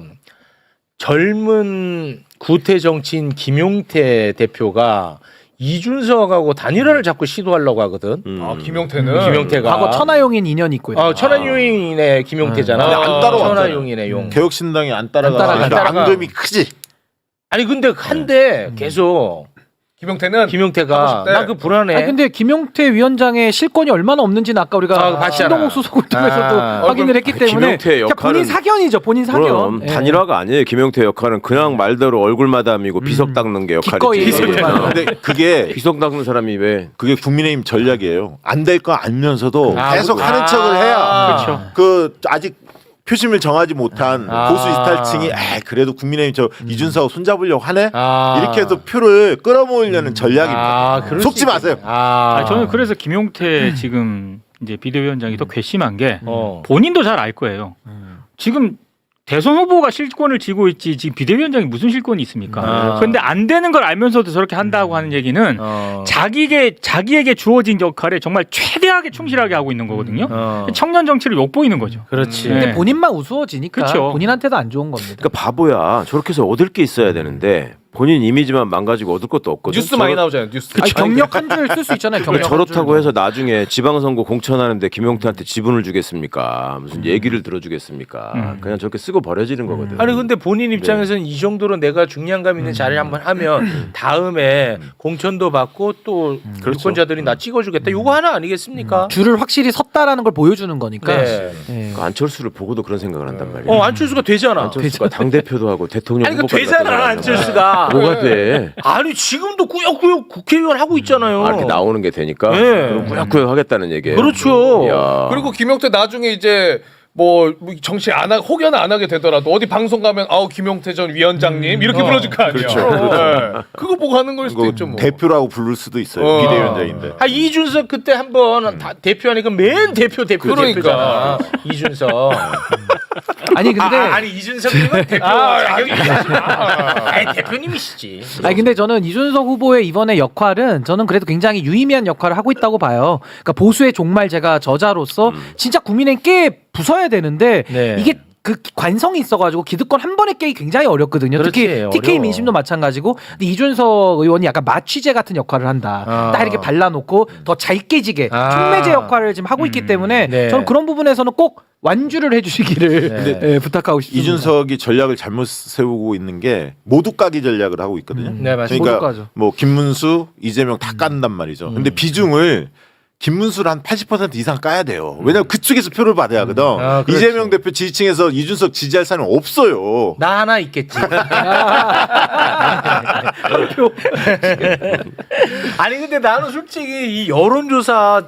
A: 젊은 구태 정치인 김용태 대표가 이준석하고 단일화를 자꾸 시도하려고 하거든.
G: 김용태는
A: 김용태가
E: 과거 천하용인 인연이 있고요.
A: 천하용인의 김용태잖아.
B: 근데 안 따라왔잖아요.
A: 천하용인의 용.
B: 개혁신당이 안
E: 따라가.
B: 따라가. 앙금이 크지.
A: 아니 근데 한데 계속
G: 김용태는
A: 김용태가
G: 하고 싶대.
A: 나 그 불안해.
E: 아니 근데 김용태 위원장의 실권이 얼마나 없는지는 아까 우리가
A: 봤잖아.
E: 신동욱 수석을 통해서도 확인을 했기 때문에
D: 김용태
E: 그냥 본인
D: 역할은-
E: 사견이죠. 본인 사견.
D: 그럼
E: 예.
D: 단일화가 아니에요. 김용태 역할은 그냥 말대로 얼굴 마담이고 비석 닦는 게
E: 기꺼이
D: 역할이지.
E: 얼굴 마담.
B: 근데 그게
D: 비석 닦는 사람이 왜?
B: 그게 국민의힘 전략이에요. 안 될 거 알면서도
A: 아,
B: 계속
A: 그-
B: 하는 척을 해야
A: 그렇죠.
B: 그 아직 표심을 정하지 못한 보수 이탈층이 그래도 국민의힘 저 이준석 손잡으려고 하네 이렇게 해서 표를 끌어모으려는 전략입니다.
A: 그럴
B: 속지
A: 수
B: 마세요.
A: 있겠네.
F: 아니, 저는 그래서 김용태 지금 이제 비대위원장이 더 괘씸한 게 본인도 잘 알 거예요. 지금 대선 후보가 실권을 쥐고 있지 지금 비대위원장이 무슨 실권이 있습니까? 그런데 안 되는 걸 알면서도 저렇게 한다고 하는 얘기는 자기에게 주어진 역할에 정말 최대하게 충실하게 하고 있는 거거든요. 청년 정치를 욕보이는 거죠.
A: 그렇지.
F: 네.
E: 근데 본인만 우스워지니까
F: 그쵸.
E: 본인한테도 안 좋은 겁니다.
D: 그러니까 바보야. 저렇게 해서 얻을 게 있어야 되는데 본인 이미지만 망가지고 얻을 것도 없거든.
G: 뉴스 많이 나오잖아요. 뉴스.
E: 아니, 경력 한 줄 쓸 수 있잖아요. 경력 한
D: 저렇다고
E: 줄.
D: 해서 나중에 지방선거 공천하는데 김용태한테 지분을 주겠습니까? 무슨 얘기를 들어주겠습니까? 그냥 저렇게 쓰고 버려지는 거거든.
A: 아니 근데 본인 입장에서는 이 정도로 내가 중량감 있는 자리를 한번 하면 다음에 공천도 받고 또 유권자들이 나 찍어주겠다. 이거 하나 아니겠습니까?
E: 줄을 확실히 섰다라는 걸 보여주는 거니까.
A: 네.
E: 네.
D: 그 안철수를 보고도 그런 생각을 한단 말이야.
A: 안철수가 되잖아.
D: 안철수가 당 대표도 하고 대통령
A: 아니 그
D: 후보까지
A: 되잖아
D: 갔다
A: 안철수가.
D: 뭐가 돼?
A: 아니 지금도 꾸역꾸역 국회의원 하고 있잖아요.
D: 이렇게 나오는 게 되니까
A: 네.
D: 그럼 꾸역꾸역 하겠다는 얘기예요.
A: 그렇죠.
D: 이야.
G: 그리고 김용태 나중에 이제 뭐 정치 혹여 안 하게 되더라도 어디 방송 가면 김용태 전 위원장님 이렇게 불러줄 거 아니에요. 네. 그거 보고 하는 걸 수도
B: 그거
G: 있죠 뭐.
B: 대표라고 부를 수도 있어요.
G: 어.
B: 비대위원장인데.
A: 이준석 그때 한번 대표하니까 맨 대표잖아.
G: 그러니까.
A: 이준석.
E: 아니 근데
A: 아니 이준석님은 대표 자격이 있으시나? 아니 대표님이시지.
E: 아니 근데 저는 이준석 후보의 이번의 역할은 저는 그래도 굉장히 유의미한 역할을 하고 있다고 봐요. 그러니까 보수의 종말 제가 저자로서 진짜 국민의힘 깨 부숴야 되는데
A: 네.
E: 이게 그 관성이 있어가지고 기득권 한 번에 깨기 굉장히 어렵거든요. 특히
A: 그렇지,
E: TK
A: 어려워.
E: 민심도 마찬가지고. 근데 이준석 의원이 약간 마취제 같은 역할을 한다. 딱 이렇게 발라놓고 더 잘 깨지게 촉매제 역할을 지금 하고 있기 때문에
A: 네.
E: 저는 그런 부분에서는 꼭 완주를 해주시기를 예, 부탁하고 싶습니다.
B: 이준석이 전략을 잘못 세우고 있는 게 모두 까기 전략을 하고 있거든요.
A: 네, 맞습니다.
E: 모두
B: 그러니까
E: 까죠.
B: 뭐 김문수, 이재명 다 깐단 말이죠. 근데 비중을 김문수를 한 80% 이상 까야 돼요. 왜냐면 그쪽에서 표를 받아야 하거든.
A: 그렇지.
B: 이재명 대표 지지층에서 이준석 지지할 사람이 없어요.
A: 나 하나 있겠지. 아니 근데 나는 솔직히 이 여론조사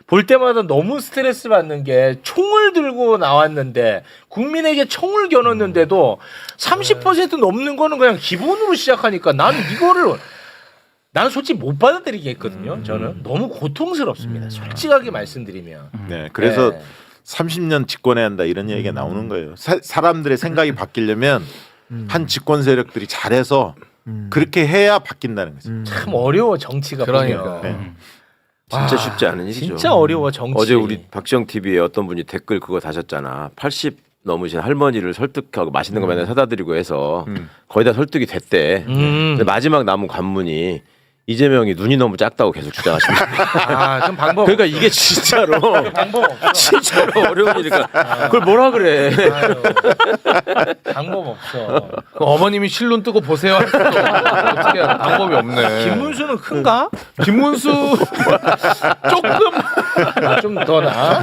A: 볼 때마다 너무 스트레스 받는 게 총을 들고 나왔는데 국민에게 총을 겨눴는데도 30% 넘는 거는 그냥 기본으로 시작하니까 나는 이거를 나는 솔직히 못 받아들이겠거든요. 저는 너무 고통스럽습니다. 솔직하게 말씀드리면.
B: 네, 그래서
A: 네.
B: 30년 집권해야 한다 이런 얘기가 나오는 거예요. 사람들의 생각이 바뀌려면 한 집권 세력들이 잘해서 그렇게 해야 바뀐다는 거죠.
A: 참 어려워 정치가
G: 그러니까.
A: 보면.
B: 네.
D: 진짜 쉽지 않은 일이죠.
A: 진짜 어려워 정치.
D: 어제 우리 박지영 TV에 어떤 분이 댓글 그거 다셨잖아. 80 넘으신 할머니를 설득하고 맛있는 거 맨날 사다 드리고 해서 거의 다 설득이 됐대. 근데 마지막 남은 관문이 이재명이 눈이 너무 작다고 계속 주장하십니다.
A: 그럼 방법.
D: 그러니까 이게 진짜로
A: 방법 없어.
D: 진짜로 어려운 일이니까 그걸 뭐라 그래.
A: 방법 없어.
G: 그 어머님이 실눈 뜨고 보세요. 할 수도 없고 어떻게 해야 돼? 방법이 없네.
A: 김문수는 큰가?
G: 김문수 조금
A: 좀 더 나.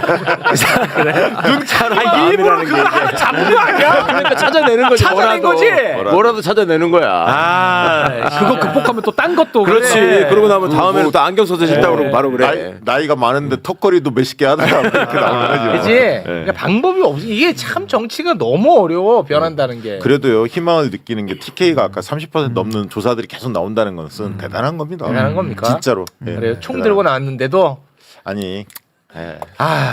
D: 일부러 그거 하나
A: 잡은 거 아니야?
D: 그러니까 찾아내는 거지.
A: 찾아낸
D: 뭐라도.
A: 거지?
D: 뭐라도 찾아내는 거야.
E: 그거 극복하면 또 딴 것도
D: 그렇지. 그러고 나면 다음에는 또 안경 써서 싫다 그러고 바로 그래.
B: 나이가 많은데 턱걸이도 몇십 개 하더라. 이렇게 나오는 거죠.
A: 그지?
B: 네.
A: 그러니까 방법이 없어. 이게 참 정치가 너무 어려워 변한다는 게.
B: 그래도요 희망을 느끼는 게 TK가 아까 30% 넘는 조사들이 계속 나온다는 것은 대단한 겁니다.
A: 대단한 겁니까?
B: 진짜로. 예.
A: 그래요. 총
B: 대단한-
A: 들고 나왔는데도
B: 아니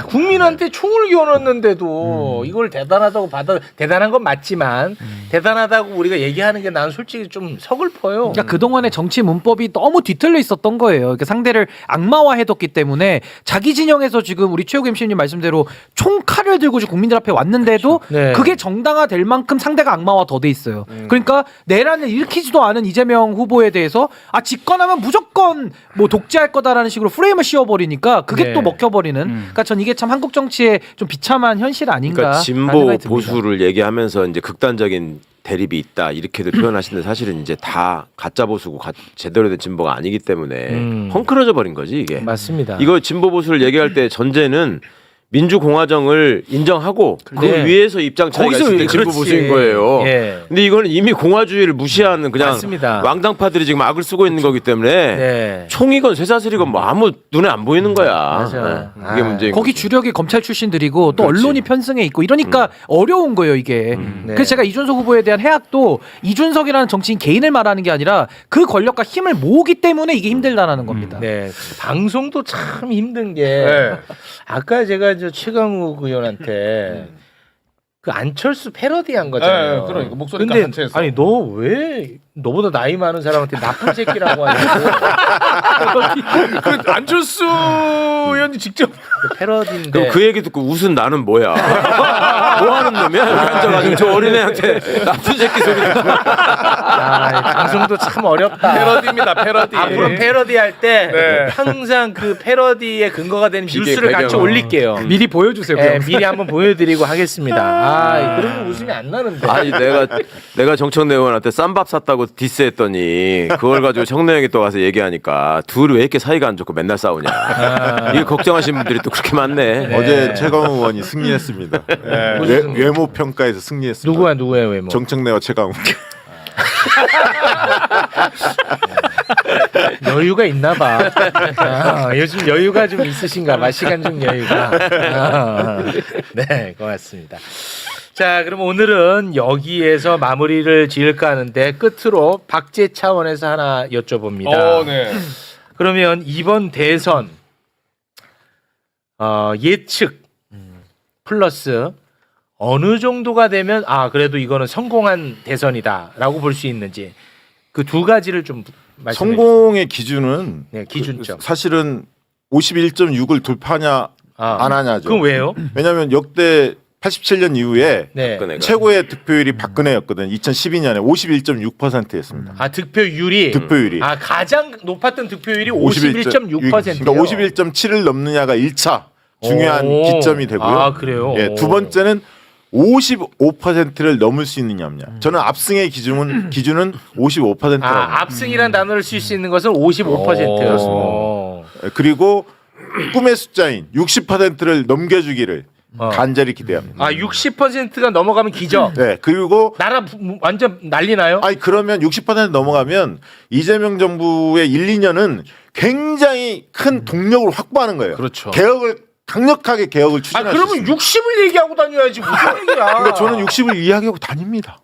A: 국민한테 총을 겨눴는데도 이걸 대단하다고 대단한 건 맞지만 대단하다고 우리가 얘기하는 게 나는 솔직히 좀 서글퍼요.
E: 그러니까 그동안의 정치 문법이 너무 뒤틀려 있었던 거예요. 그러니까 상대를 악마화해뒀기 때문에 자기 진영에서 지금 우리 최욱 MC님 말씀대로 총칼을 들고 지금 국민들 앞에 왔는데도
A: 네.
E: 그게 정당화될 만큼 상대가 악마화 더 돼 있어요. 그러니까 내란을 일으키지도 않은 이재명 후보에 대해서 집권하면 무조건 뭐 독재할 거다라는 식으로 프레임을 씌워버리니까 그게
A: 네.
E: 또 먹혀버리는. 그러니까 전 이게 참 한국 정치의 좀 비참한 현실 아닌가.
D: 그러니까
E: 라는
D: 진보
E: 생각이 듭니다.
D: 보수를 얘기하면서 이제 극단적인 대립이 있다 이렇게도 표현하시는데 사실은 이제 다 가짜 보수고 제대로 된 진보가 아니기 때문에 헝클어져 버린 거지 이게.
A: 맞습니다.
D: 이거 진보 보수를 얘기할 때 전제는 민주공화정을 인정하고 그
A: 네.
D: 위에서 입장 차이가 있을 때 진보
A: 그렇지.
D: 보수인 거예요.
A: 예.
D: 근데 이거는 이미 공화주의를 무시하는 그냥
A: 맞습니다.
D: 왕당파들이 지금 악을 쓰고 있는 거기 때문에
A: 네.
D: 총이건 쇠사슬이건 뭐 아무 눈에 안 보이는 거야.
A: 맞아.
D: 네. 그게 문제인
E: 거기
D: 거지.
E: 주력이 검찰 출신들이고 또
D: 그렇지.
E: 언론이 편승해 있고 이러니까 어려운 거예요 이게.
A: 네.
E: 그래서 제가 이준석 후보에 대한 해악도 이준석이라는 정치인 개인을 말하는 게 아니라 그 권력과 힘을 모으기 때문에 이게 힘들다라는 겁니다.
A: 네. 방송도 참 힘든 게
G: 네.
A: 아까 제가 최강욱 의원한테 그 안철수 패러디한 거잖아요.
G: 네, 그러니까 목소리
A: 근데
G: 같아서.
A: 아니 너 왜 너보다 나이 많은 사람한테 나쁜 새끼라고 하냐고.
G: 그 안철수 의원이 직접
A: 패러디인데.
D: 그럼 그 얘기 듣고 웃은 나는 뭐야? 뭐 하는 놈이야? 여기 앉아가지고 저 어린애한테 나쁜 새끼 소리 듣고.
A: 아, 방송도 참 어렵다.
G: 패러디입니다. 패러디.
A: 앞으로 패러디 할 때
G: 네.
A: 항상 그 패러디의 근거가 되는
D: 비계
A: 뉴스를 같이
D: 배경.
A: 올릴게요.
E: 미리 보여주세요.
A: 예, 미리 한번 보여드리고 하겠습니다. 그러면 웃음이 안 나는데.
D: 아니 내가 정청래 의원한테 쌈밥 샀다고 디스했더니 그걸 가지고 청래 형이 또 가서 얘기하니까 둘이 왜 이렇게 사이가 안 좋고 맨날 싸우냐. 이게 걱정하시는 분들이 또 그렇게 많네.
B: 어제 최강욱 의원이 승리했습니다. 외모 평가에서 승리했습니다.
A: 누구예요 외모?
B: 정청래와 최강욱.
A: 여유가 있나 봐. 요즘 여유가 좀 있으신가 봐. 시간적 여유가. 네, 고맙습니다. 자, 그럼 오늘은 여기에서 마무리를 지을까 하는데 끝으로 박제 차원에서 하나 여쭤봅니다.
G: 네.
A: 그러면 이번 대선 예측 플러스 어느 정도가 되면 그래도 이거는 성공한 대선이다라고 볼 수 있는지 그 두 가지를 좀 말씀해 주세요.
B: 성공의 기준은
A: 네, 기준점.
B: 사실은 51.6을 돌파하냐 안 하냐죠.
A: 그건 왜요?
B: 왜냐하면 역대 87년 이후에
A: 네.
D: 박근혜가.
B: 최고의 득표율이 박근혜였거든. 2012년에 51.6%였습니다.
A: 득표율이
B: 득표율이.
A: 가장 높았던 득표율이 51.6%예요.
B: 그러니까 51.7을 넘느냐가 1차 중요한 기점이 되고요.
A: 그래요.
B: 예, 두 번째는 55%를 넘을 수 있느냐 없냐. 저는 압승의 기준은 55%라고.
A: 압승이란 단어를 쓸 수 있는 것은 55%였습니다.
B: 그리고 꿈의 숫자인 60%를 넘겨주기를 간절히 기대합니다.
A: 60%가 넘어가면 기적.
B: 네, 그리고
A: 나라 완전 난리 나요?
B: 그러면 60% 넘어가면 이재명 정부의 1, 2년은 굉장히 큰 동력을 확보하는 거예요.
A: 그렇죠.
B: 강력하게 개혁을 추진할 수
A: 그러면
B: 있습니다.
A: 60을 얘기하고 다녀야지 무슨 얘기야?
B: 그러니까 저는 60을 이야기하고 다닙니다.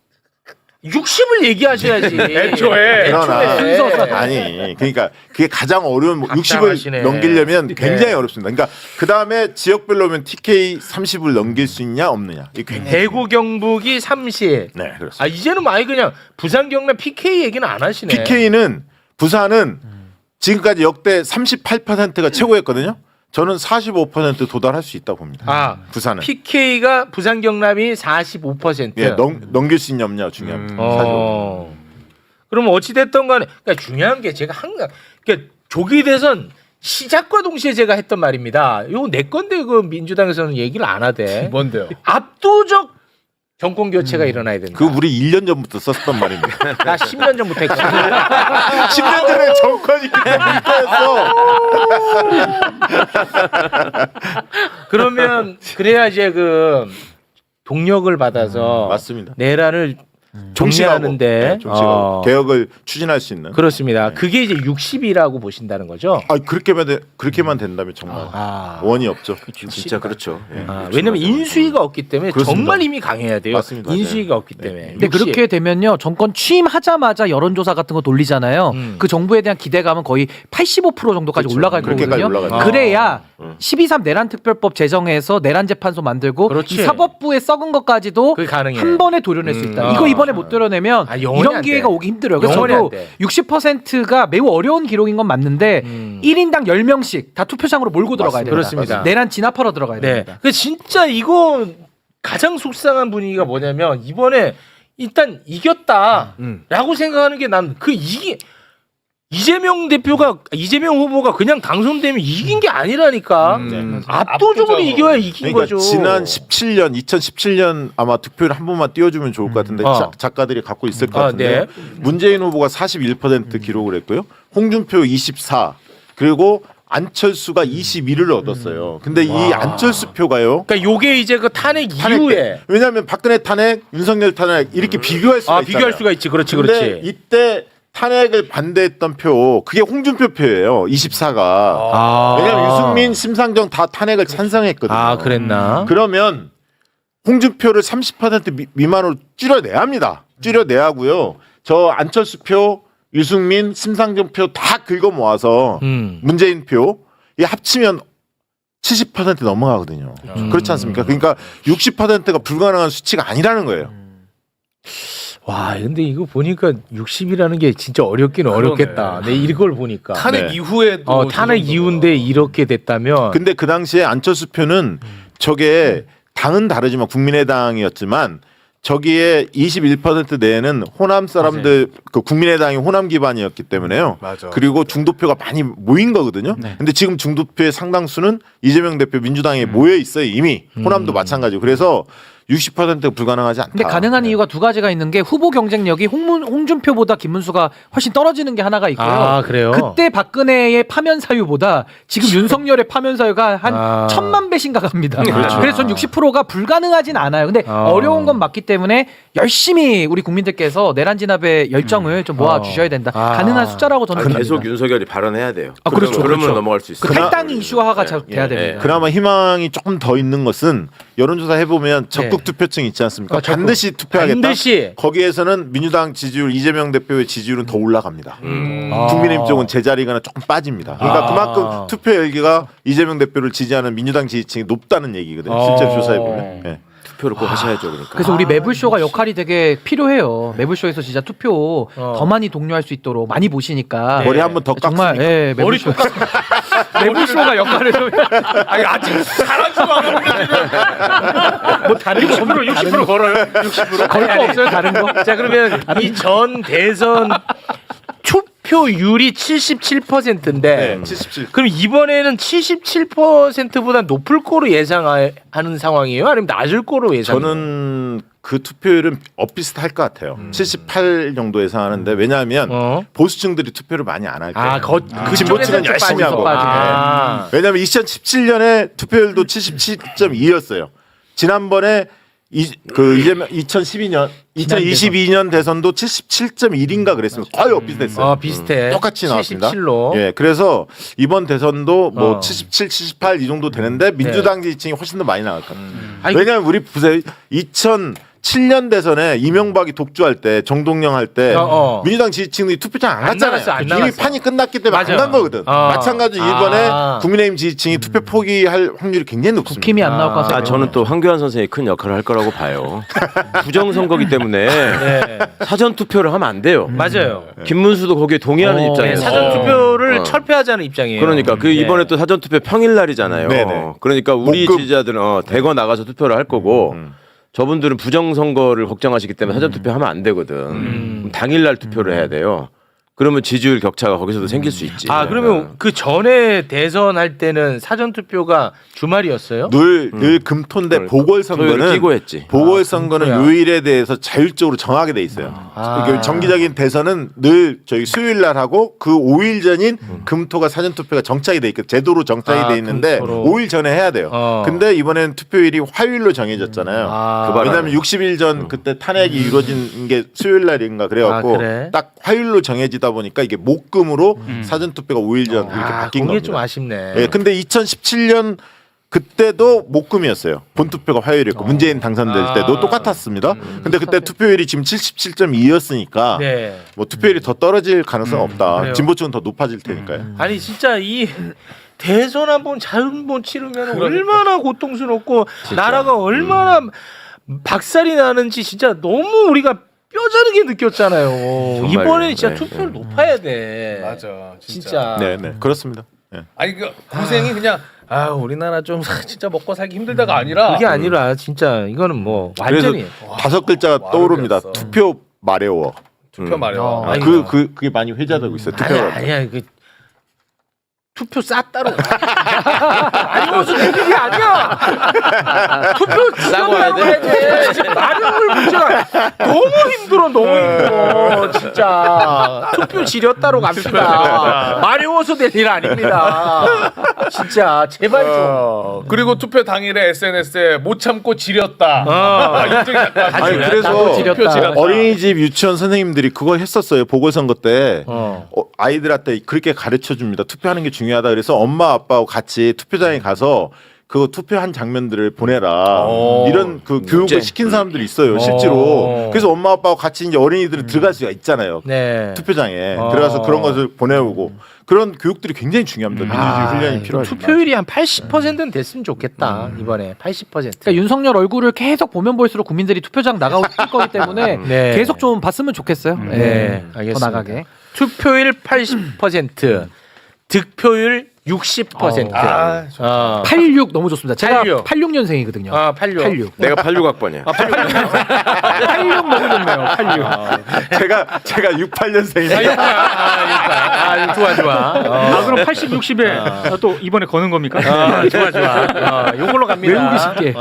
A: 60을 얘기하셔야지.
G: 애초에.
B: 그러나
A: 순서가.
B: 아니 그러니까 그게 가장 어려운
A: 각당하시네.
B: 60을 넘기려면 굉장히
A: 네.
B: 어렵습니다. 그러니까 그 다음에 지역별로 면 TK 30을 넘길 수 있냐 없느냐. 이게 굉장히
A: 대구 경북이 30.
B: 네 그렇습니다.
A: 이제는 아예 그냥 부산 경남 PK 얘기는 안 하시네.
B: PK는 부산은 지금까지 역대 38%가 최고였거든요. 저는 45% 도달할 수 있다고 봅니다. 부산은.
A: PK가 부산 경남이 45%.
B: 예, 넘길 수 있냐 없냐 중요합니다. 45%.
A: 그럼 어찌 됐던 간에 그러니까 중요한 게 제가 항상 그러니까 조기 대선 시작과 동시에 제가 했던 말입니다. 이거 내 건데 그 민주당에서는 얘기를 안 하대.
G: 뭔데요?
A: 압도적 정권 교체가 일어나야 된다.
B: 그 우리 1년 전부터 썼던 말입니다.
A: 나 10년 전부터 했거든.
B: 10년 전에 정권이 그때였어.
A: 그러면 그래야 이제 그 동력을 받아서
B: 맞습니다.
A: 내란을
B: 종식하는데
A: 종식하는데
B: 개혁을 추진할 수 있는.
A: 그렇습니다. 그게 이제 60이라고 보신다는 거죠.
B: 그렇게만 된다면 정말 원이 없죠.
D: 진짜 그렇죠. 예.
A: 왜냐면 인수위가 없기 때문에
B: 그렇습니다.
A: 정말 힘이 강해야 돼요.
B: 맞습니다.
A: 인수위가 없기 때문에.
E: 근데 그렇게 되면요 정권 취임하자마자 여론조사 같은 거 돌리잖아요. 그 정부에 대한 기대감은 거의 85% 정도까지
B: 그렇죠.
E: 올라갈
B: 그렇게까지
E: 거거든요.
B: 올라가죠.
E: 그래야 12.3 내란특별법 제정해서 내란재판소 만들고
A: 그렇지.
E: 이 사법부에 썩은 것까지도
A: 그게 가능해.
E: 한 번에 도려낼 수 있다. 이거 이번에 못 도려내면
A: 영원히
E: 이런
A: 안
E: 기회가
A: 돼.
E: 오기 힘들어요. 그래서
A: 영원히 안
E: 저도
A: 돼.
E: 60%가 매우 어려운 기록인 건 맞는데 1인당 10명씩 다 투표장으로 몰고 들어가야 됩니다.
A: 그렇습니다.
E: 내란 진압하러 들어가야
A: 네.
E: 됩니다.
A: 그 진짜 이거 가장 속상한 분위기가 뭐냐면 이번에 일단 이겼다라고 생각하는 게 난 그 이재명 후보가 그냥 당선되면 이긴 게 아니라니까. 압도적으로 이겨야 이긴
B: 그러니까
A: 거죠.
B: 지난 2017년 아마 득표를 한 번만 띄워주면 좋을 것 같은데 작가들이 갖고 있을 것 같은데
A: 네.
B: 문재인 후보가 41% 기록을 했고요. 홍준표 24 그리고 안철수가 21을 얻었어요. 근데 이 안철수 표가요.
A: 그러니까 요게 이제 그 탄핵 이후에
B: 왜냐하면 박근혜 탄핵, 윤석열 탄핵 이렇게 비교할 수가 있잖아요.
A: 비교할 수가 있지. 그렇지.
B: 근데 이때 탄핵을 반대했던 표 그게 홍준표 표예요. 24가. 왜냐하면 유승민, 심상정 다 탄핵을 찬성했거든요.
A: 그랬나?
B: 그러면 홍준표를 30% 미만으로 줄여내야 합니다. 줄여내야 하고요. 저 안철수 표, 유승민, 심상정 표 다 긁어 모아서 문재인 표 이 합치면 70% 넘어가거든요. 그렇지 않습니까? 그러니까 60%가 불가능한 수치가 아니라는 거예요.
A: 와, 근데 이거 보니까 60이라는 게 진짜 어렵긴 어렵겠다. 내 이걸 보니까.
G: 탄핵 이후에도
A: 탄핵 이후인데 이렇게 됐다면.
B: 근데 그 당시에 안철수 표는 저게 당은 다르지만 국민의당이었지만 저기에 21% 내에는 호남 사람들 그 국민의당이 호남 기반이었기 때문에요.
G: 맞아.
B: 그리고 중도표가 많이 모인 거거든요.
E: 네.
B: 근데 지금 중도표의 상당수는 이재명 대표 민주당에 모여 있어요. 이미 호남도 마찬가지고. 그래서 60%가 불가능하지 않다.
E: 근데 가능한 이유가 두 가지가 있는 게 후보 경쟁력이 홍준표보다 김문수가 훨씬 떨어지는 게 하나가 있고요.
A: 아, 그래요?
E: 그때 박근혜의 파면 사유보다 지금 윤석열의 파면 사유가 한
A: 아.
E: 1000만 배신가 갑니다.
A: 그렇죠.
E: 그래서 전 60%가 불가능하진 않아요. 근데 어려운 건 맞기 때문에 열심히 우리 국민들께서 내란 진압의 열정을 좀 모아 주셔야 된다.
A: 아.
E: 가능한 숫자라고 저는 봅니다.
D: 계속 윤석열이 발언해야 돼요.
E: 아, 그렇죠.
D: 그러면
E: 그렇죠.
D: 넘어갈 수 있어요.
E: 그 탈당이 이슈화가 돼야 됩니다.
B: 그나마 희망이 조금 더 있는 것은 여론조사 해보면 적극 투표층 있지 않습니까?
A: 적극.
B: 반드시 투표하겠다.
A: 반드시.
B: 거기에서는 민주당 지지율, 이재명 대표의 지지율은 더 올라갑니다. 국민의힘 쪽은 제자리가 조금 빠집니다. 그러니까 그만큼 투표 열기가 이재명 대표를 지지하는 민주당 지지층이 높다는 얘기거든요. 실제로 조사해 보면. 예.
D: 투표를 꼭 하셔야죠. 그러니까.
E: 그래서 우리 매불쇼가 역할이 되게 필요해요. 매불쇼에서 진짜 투표 더 많이 독려할 수 있도록 많이 보시니까
B: 머리 한 번 더
E: 정말
B: 깎으니까.
E: 예, 매불쇼 매불쇼가 역할을 좀
G: 아니 아직 잘하지도 않았는데
E: 뭐 다른 거
F: 60% 걸어요. 60%.
E: 걸 거 없어요 다른 거?
A: 자, 그러면 이 전 대선 투표율이 77%인데
B: 네, 77.
A: 그럼 이번에는 77%보다 높을 거로 예상하는 상황이에요? 아니면 낮을 거로 예상해요?
B: 저는 그 투표율은 엇비슷할 것 같아요. 78 정도 예상하는데 왜냐하면 보수층들이 투표를 많이 안 할 거예요.
A: 아,
B: 진보층은
A: 그쪽에서는 좀
B: 열심히 하고.
A: 빠지고.
B: 네. 왜냐하면 2017년에 투표율도 77.2였어요. 지난번에 이재명 2022년 대선도 77.1인가 그랬습니다. 거의 엇비슷했어요.
A: 비슷해.
B: 똑같이 나왔습니다.
A: 77로.
B: 예, 그래서 이번 대선도 뭐
A: 어.
B: 77, 78 이 정도 되는데 민주당 지지층이 훨씬 더 많이 나갈 겁니다.
A: 아니,
B: 왜냐하면 우리 보세요. 2007년 대선에 이명박이 독주할 때 정동영 할 때 민주당 지지층이 투표장 안
A: 안
B: 갔잖아요.
A: 나갔어, 안
B: 이미
A: 나갔어.
B: 판이 끝났기 때문에
A: 맞아.
B: 안 간 거거든. 마찬가지로 이번에
A: 아.
B: 국민의힘 지지층이 투표 포기할 확률이 굉장히 높습니다.
E: 국힘이 안 나올 것 같아요.
D: 저는 또 황교안 선생이 큰 역할을 할 거라고 봐요. 부정선거기 때문에
A: 네.
D: 사전 투표를 하면 안 돼요.
A: 맞아요.
D: 김문수도 거기에 동의하는
A: 네,
D: 입장이에요.
A: 사전 투표를 철폐하자는 입장이에요.
D: 그러니까 그 이번에 또 사전 투표 평일 날이잖아요.
B: 네네.
D: 그러니까 우리
B: 목금.
D: 지지자들은 대거 나가서 투표를 할 거고 저분들은 부정선거를 걱정하시기 때문에 사전 투표하면 안 되거든. 그럼 당일 날 투표를 해야 돼요. 그러면 지지율 격차가 거기서도 생길 수 있지.
A: 그러면 그 전에 대선 할 때는 사전 투표가 주말이었어요?
B: 늘 금토인데
D: 토요일
B: 보궐선거는
D: 끼고 했지.
B: 보궐선거는
A: 금토야.
B: 요일에 대해서 자율적으로 정하게 돼 있어요. 그러니까 정기적인 대선은 늘 저희 수요일 날 하고 그 5일 전인 금토가 사전 투표가 정착이 돼 있고 제도로 정착이 돼 있는데
A: 금토로.
B: 5일 전에 해야 돼요. 근데 이번에는 투표일이 화요일로 정해졌잖아요. 왜냐하면 60일 전 그때 탄핵이 이루어진 게 수요일 날인가 그래갖고
A: 그래?
B: 딱 화요일로 정해지다 보니까 이게 목금으로 사전 투표가 5일 전 이렇게 바뀐
A: 그게
B: 겁니다.
A: 좀 아쉽네.
B: 예, 근데 2017년 그때도 목금이었어요. 본투표가 화요일이었고 문재인 당선될 때도 똑같았습니다. 근데 그때 투표율이 지금 77.2였으니까
A: 네.
B: 뭐 투표율이 더 떨어질 가능성은 없다.
A: 그래요.
B: 진보층은 더 높아질 테니까요.
A: 아니 진짜 이 대선 한번 잘못 치르면 얼마나 고통스럽고 나라가 얼마나 박살이 나는지 진짜 너무 우리가 뼈저리게 느꼈잖아요.
D: 정말,
A: 이번에 진짜
D: 네,
A: 투표를 높아야 돼.
G: 맞아
A: 진짜.
B: 네, 네. 그렇습니다. 예.
G: 아니 그 고생이 그냥 우리나라 좀 진짜 먹고 살기 힘들다가 아니라
A: 그게 아니라 진짜 이거는 뭐 완전히
B: 그래서 다섯 글자가 떠오릅니다.
G: 그랬어.
B: 투표 마려워.
G: 투표 말이야.
A: 아니,
B: 그게 많이 회자되고 있어요. 투표가.
A: 아니야 그 투표 쌌다로 아니 무슨 얘기 아니야. 투표 싸고 와야 돼. 마려울 문제가 너무 힘들어 진짜 투표 지렸다로 갑시다. 마려워서 될 일 아닙니다. 진짜 제발 좀.
G: 그리고 투표 당일에 SNS에 못 참고 지렸다. 인증 약간
B: 아니
E: 나도
B: 그래서
E: 지렸다.
G: 지렸다.
B: 어린이집 유치원 선생님들이 그거 했었어요. 보궐선거 때 아이들한테 그렇게 가르쳐 줍니다. 투표하는 게 중요하다. 그래서 엄마 아빠하고 같이 투표장에 가서 그거 투표한 장면들을 보내라. 이런 그 교육을 시킨 사람들이 있어요. 실제로. 그래서 엄마 아빠하고 같이 이제 어린이들은 들어갈 수가 있잖아요.
A: 네.
B: 투표장에 들어가서 그런 것을 보내오고 그런 교육들이 굉장히 중요합니다. 민주주의 훈련이 필요하죠.
A: 투표율이 한 80%는 됐으면 좋겠다. 이번에 80%.
E: 그러니까 윤석열 얼굴을 계속 보면 볼수록 국민들이 투표장 나가고 싶을 거기 때문에
A: 네.
E: 계속 좀 봤으면 좋겠어요.
A: 네,
E: 더
A: 알겠습니다.
E: 나가게.
A: 투표율 80%, 득표율 60%.
G: 아,
E: 86 너무 좋습니다. 제가
A: 86.
E: 86년생이거든요.
A: 아, 86.
D: 내가 86학번이야.
E: 86 너무 좋네요. 86.
B: 제가 68년생이니까
A: 아, 좋아, 좋아.
F: 아 그럼 80, 60에 또 이번에 거는 겁니까?
A: 좋아, 좋아. 요걸로 갑니다.
E: 외우기 쉽게.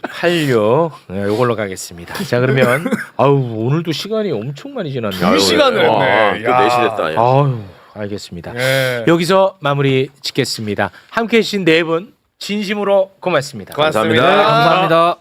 A: 86. 네, 요걸로 가겠습니다. 자, 그러면 아우, 오늘도 시간이 엄청 많이 지났네요.
G: 이 시간을 했네.
D: 또 4시 됐다. 야.
A: 아유, 알겠습니다.
G: 예.
A: 여기서 마무리 짓겠습니다. 함께 해주신 네 분 진심으로 고맙습니다.
G: 고맙습니다.
D: 감사합니다.
E: 감사합니다.